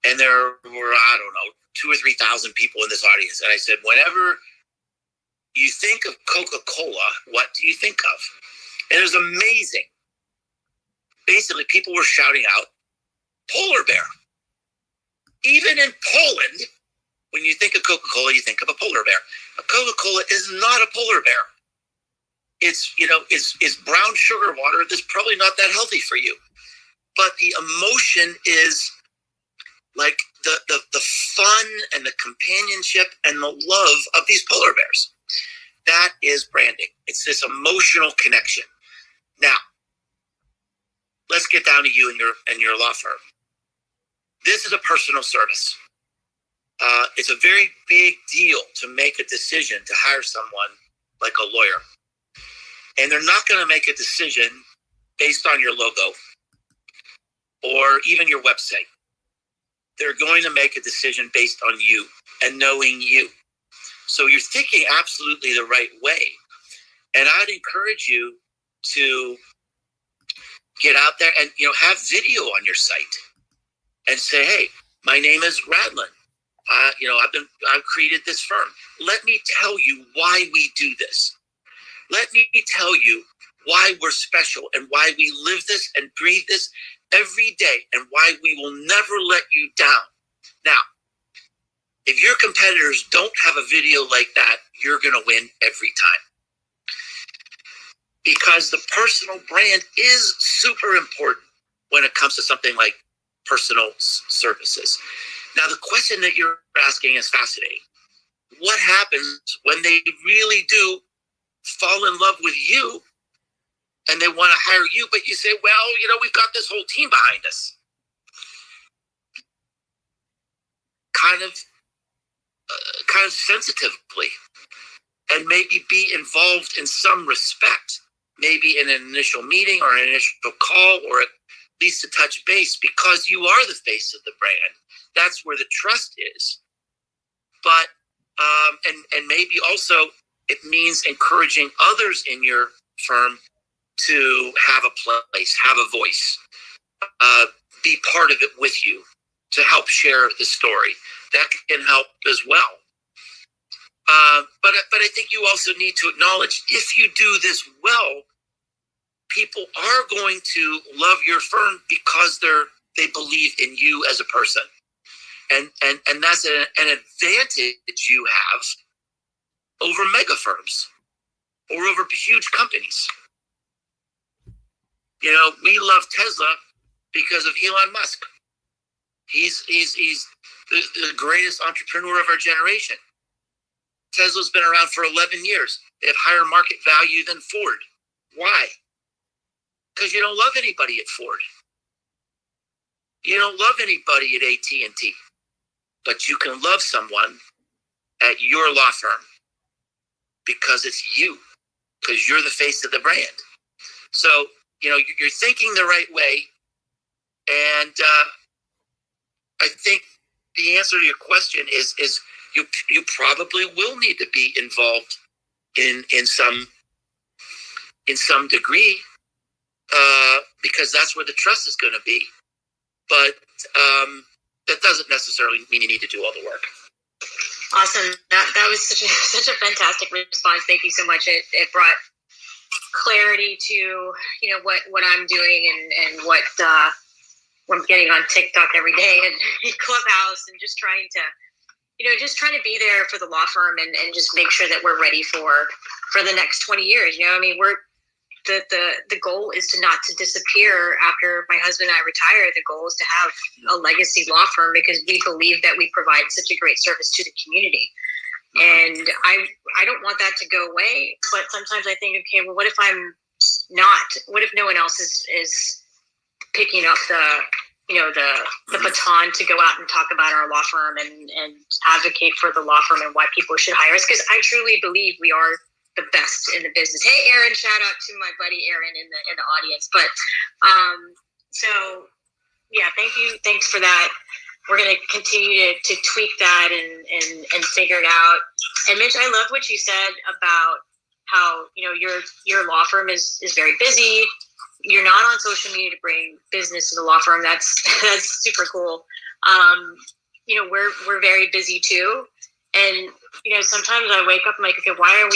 and there were, 2,000 or 3,000 people in this audience. And I said, whenever you think of Coca-Cola, what do you think of? And it was amazing. Basically, people were shouting out, polar bear. Even in Poland, when you think of Coca-Cola, you think of a polar bear. A Coca-Cola is not a polar bear. It's brown sugar water that's probably not that healthy for you. But the emotion is like the fun and the companionship and the love of these polar bears. That is branding. It's this emotional connection. Now, let's get down to you and your law firm. This is a personal service. It's a very big deal to make a decision to hire someone like a lawyer. And they're not going to make a decision based on your logo or even your website. They're going to make a decision based on you and knowing you. So you're thinking absolutely the right way. And I'd encourage you to get out there and have video on your site and say, hey, my name is Radlin. I've created this firm. Let me tell you why we do this. Let me tell you why we're special and why we live this and breathe this every day and why we will never let you down. Now, if your competitors don't have a video like that, you're going to win every time. Because the personal brand is super important when it comes to something like personal services. Now, the question that you're asking is fascinating. What happens when they really do fall in love with you and they want to hire you, but you say, well, we've got this whole team behind us? Kind of sensitively, and maybe be involved in some respect, maybe in an initial meeting or an initial call, or at least to touch base, because you are the face of the brand. That's where the trust is. But and maybe also it means encouraging others in your firm to have a place, have a voice. be part of it with you to help share the story. That can help as well. But I think you also need to acknowledge, if you do this well, people are going to love your firm because they believe in you as a person. And that's an advantage you have over mega firms or over huge companies. You know, we love Tesla because of Elon Musk. He's the greatest entrepreneur of our generation. Tesla's been around for 11 years. They have higher market value than Ford. Why? Because you don't love anybody at Ford. You don't love anybody at AT&T. But you can love someone at your law firm because it's you, because you're the face of the brand. So, you know, you're thinking the right way. And I think the answer to your question is you probably will need to be involved in some degree because that's where the trust is going to be. But that doesn't necessarily mean you need to do all the work. Awesome. That was such a fantastic response. Thank you so much. It brought clarity to, you know, what I'm doing and what I'm getting on TikTok every day and Clubhouse, and just trying to be there for the law firm and just make sure that we're ready for the next 20 years. You know, I mean, the goal is not to disappear after my husband and I retire. The goal is to have a legacy law firm because we believe that we provide such a great service to the community. And I don't want that to go away, but sometimes I think, okay, well, what if I'm not? What if no one else is picking up the baton to go out and talk about our law firm and advocate for the law firm and why people should hire us? Because I truly believe we are the best in the business. Hey, Aaron, shout out to my buddy Aaron in the audience. But so yeah, thank you. Thanks for that. We're going to continue to tweak that and figure it out. And Mitch, I love what you said about how, you know, your law firm is very busy. You're not on social media to bring business to the law firm. That's super cool. You know, we're very busy too. And, you know, sometimes I wake up and I'm like, okay, why am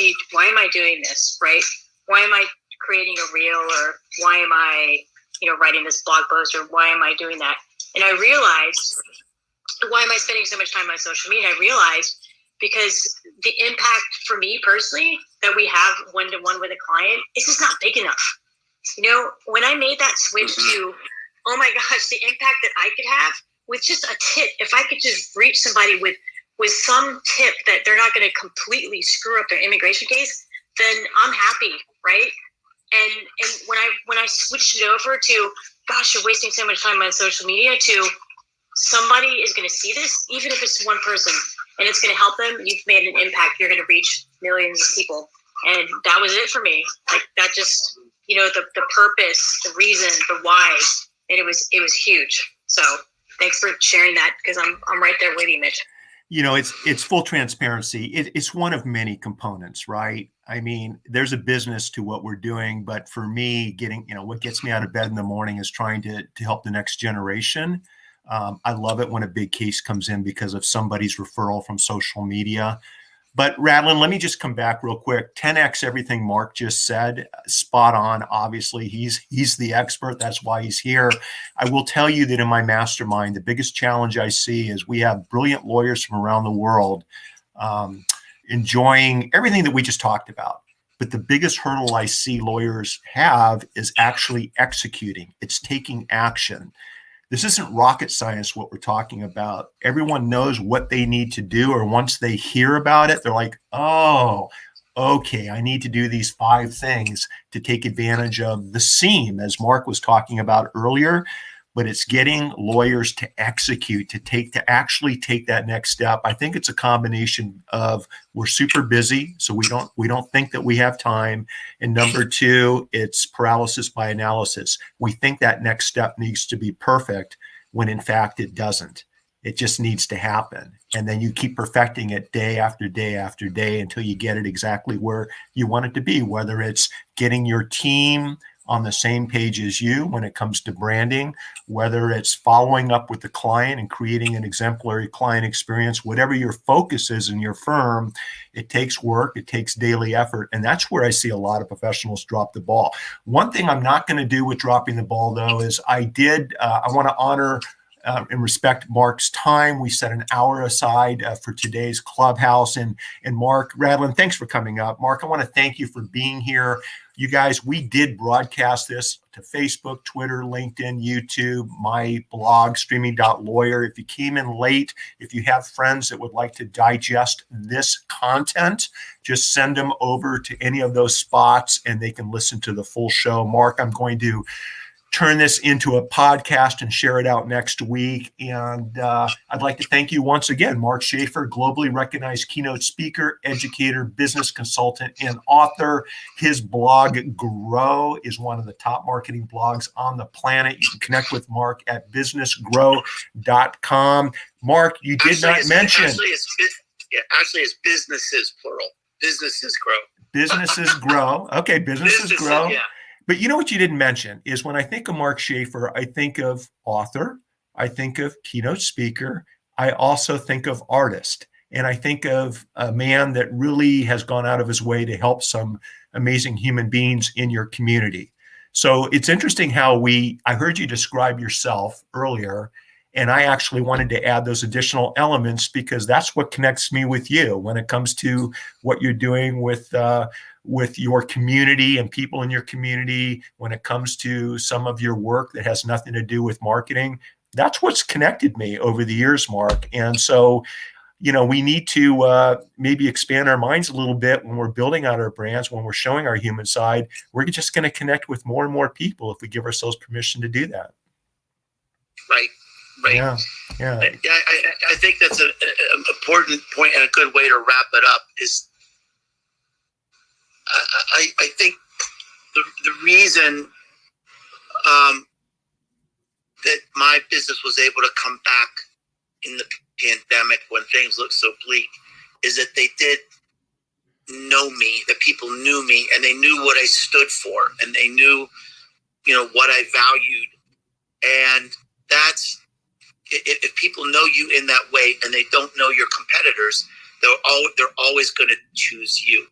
I doing this? Right? Why am I creating a reel, or why am I, you know, writing this blog post, or why am I doing that? And I realized, why am I spending so much time on social media? I realized because the impact for me personally that we have one-to-one with a client is just not big enough. You know, when I made that switch to, oh my gosh, the impact that I could have with just a tip, if I could just reach somebody with some tip that they're not going to completely screw up their immigration case, then I'm happy, right? And when I switched it over to, gosh, you're wasting so much time on social media, to somebody is going to see this, even if it's one person, and it's going to help them, you've made an impact. You're going to reach millions of people. And that was it for me. Like, that just, you know, the purpose, the reason, the why, and it was huge. So thanks for sharing that, because I'm right there with you, Mitch. You know, it's full transparency. It's one of many components, right? I mean, there's a business to what we're doing, but for me, what gets me out of bed in the morning is trying to help the next generation. I love it when a big case comes in because of somebody's referral from social media. But Radlin, let me just come back real quick. 10x everything Mark just said, spot on. Obviously, he's the expert. That's why he's here. I will tell you that in my mastermind, the biggest challenge I see is we have brilliant lawyers from around the world enjoying everything that we just talked about. But the biggest hurdle I see lawyers have is actually executing. It's taking action. This isn't rocket science, what we're talking about. Everyone knows what they need to do, or once they hear about it, they're like, oh, okay, I need to do these 5 things to take advantage of the seam, as Mark was talking about earlier. But it's getting lawyers to execute, to actually take that next step. I think it's a combination of, we're super busy, so we don't think that we have time. And number 2, it's paralysis by analysis. We think that next step needs to be perfect when in fact it doesn't. It just needs to happen. And then you keep perfecting it day after day after day until you get it exactly where you want it to be, whether it's getting your team on the same page as you when it comes to branding, whether it's following up with the client and creating an exemplary client experience, whatever your focus is in your firm, it takes work, it takes daily effort. And that's where I see a lot of professionals drop the ball. One thing I'm not going to do with dropping the ball, though, is I want to honor and respect Mark's time. We set an hour aside for today's Clubhouse. And Mark Radlin, thanks for coming up. Mark, I want to thank you for being here. You guys, we did broadcast this to Facebook, Twitter, LinkedIn, YouTube, my blog, streaming.lawyer. If you came in late, if you have friends that would like to digest this content, just send them over to any of those spots and they can listen to the full show. Mark, I'm going to turn this into a podcast and share it out next week. And I'd like to thank you once again, Mark Schaefer, globally recognized keynote speaker, educator, business consultant, and author. His blog, Grow, is one of the top marketing blogs on the planet. You can connect with Mark at businessgrow.com. Mark, you did not mention. Actually, it's businesses, plural. Businesses grow. Businesses grow. Okay, businesses grow. Yeah. But you know what you didn't mention is when I think of Mark Schaefer, I think of author, I think of keynote speaker, I also think of artist, and I think of a man that really has gone out of his way to help some amazing human beings in your community. So it's interesting how I heard you describe yourself earlier, and I actually wanted to add those additional elements because that's what connects me with you when it comes to what you're doing with your community and people in your community, when it comes to some of your work that has nothing to do with marketing. That's what's connected me over the years, Mark. And so, we need to maybe expand our minds a little bit when we're building out our brands, when we're showing our human side. We're just going to connect with more and more people if we give ourselves permission to do that. Right. Yeah. I think that's an important point and a good way to wrap it up is I think the reason that my business was able to come back in the pandemic when things looked so bleak is that they did know me, that people knew me, and they knew what I stood for, and they knew, what I valued. And that's, if people know you in that way and they don't know your competitors, they're always going to choose you.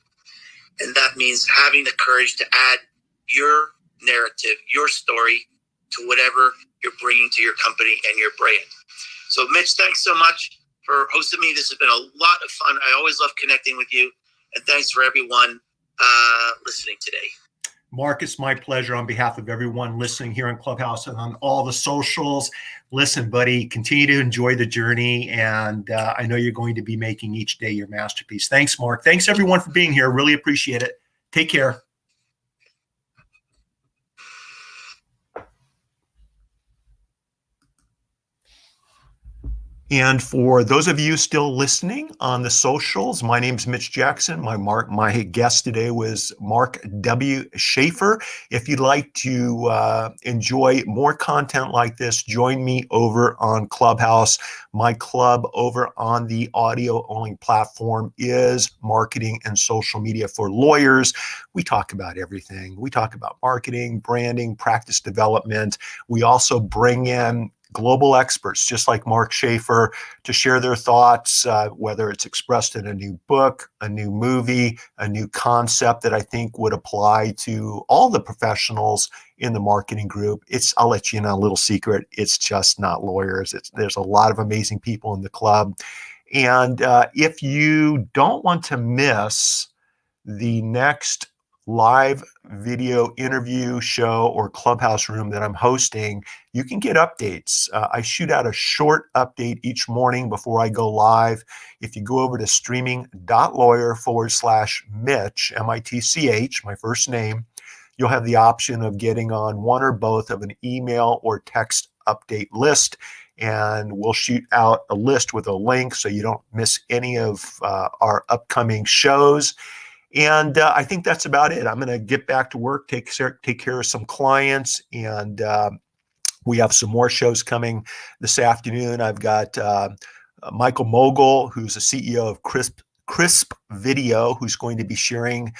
And that means having the courage to add your narrative, your story to whatever you're bringing to your company and your brand. So, Mitch, thanks so much for hosting me. This has been a lot of fun. I always love connecting with you. And thanks for everyone listening today. Mark, it's my pleasure on behalf of everyone listening here on Clubhouse and on all the socials. Listen, buddy, continue to enjoy the journey. And I know you're going to be making each day your masterpiece. Thanks, Mark. Thanks, everyone, for being here. Really appreciate it. Take care. And for those of you still listening on the socials, my name's Mitch Jackson. My guest today was Mark W. Shafer. If you'd like to enjoy more content like this, join me over on Clubhouse. My club over on the audio-only platform is Marketing and Social Media for Lawyers. We talk about everything. We talk about marketing, branding, practice development. We also bring in global experts, just like Mark Schaefer, to share their thoughts, whether it's expressed in a new book, a new movie, a new concept that I think would apply to all the professionals in the marketing group. I'll let you in a little secret. It's just not lawyers. There's a lot of amazing people in the club. And if you don't want to miss the next live video interview show or Clubhouse room that I'm hosting, you can get updates. I shoot out a short update each morning before I go live. If you go over to streaming.lawyer/Mitch, M-I-T-C-H, my first name, you'll have the option of getting on one or both of an email or text update list. And we'll shoot out a list with a link so you don't miss any of our upcoming shows. And I think that's about it. I'm going to get back to work, take care of some clients, and we have some more shows coming this afternoon. I've got Michael Mogul, who's the CEO of Crisp Video, who's going to be sharing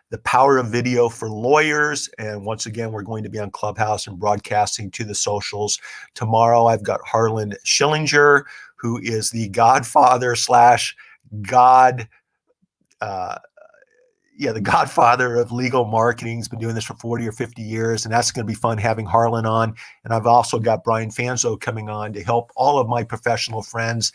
The Power of Video for Lawyers. And once again, we're going to be on Clubhouse and broadcasting to the socials. Tomorrow, I've got Harlan Schillinger, who is the godfather slash God, the godfather of legal marketing. He's been doing this for 40 or 50 years, and that's going to be fun having Harlan on. And I've also got Brian Fanzo coming on to help all of my professional friends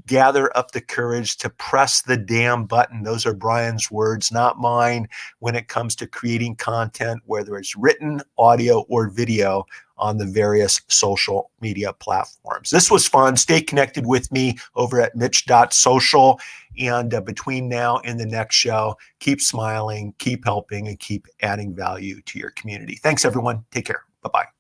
gather up the courage to press the damn button. Those are Brian's words, not mine, when it comes to creating content, whether it's written, audio, or video on the various social media platforms. This was fun. Stay connected with me over at mitch.social. And between now and the next show, keep smiling, keep helping, and keep adding value to your community. Thanks, everyone. Take care. Bye-bye.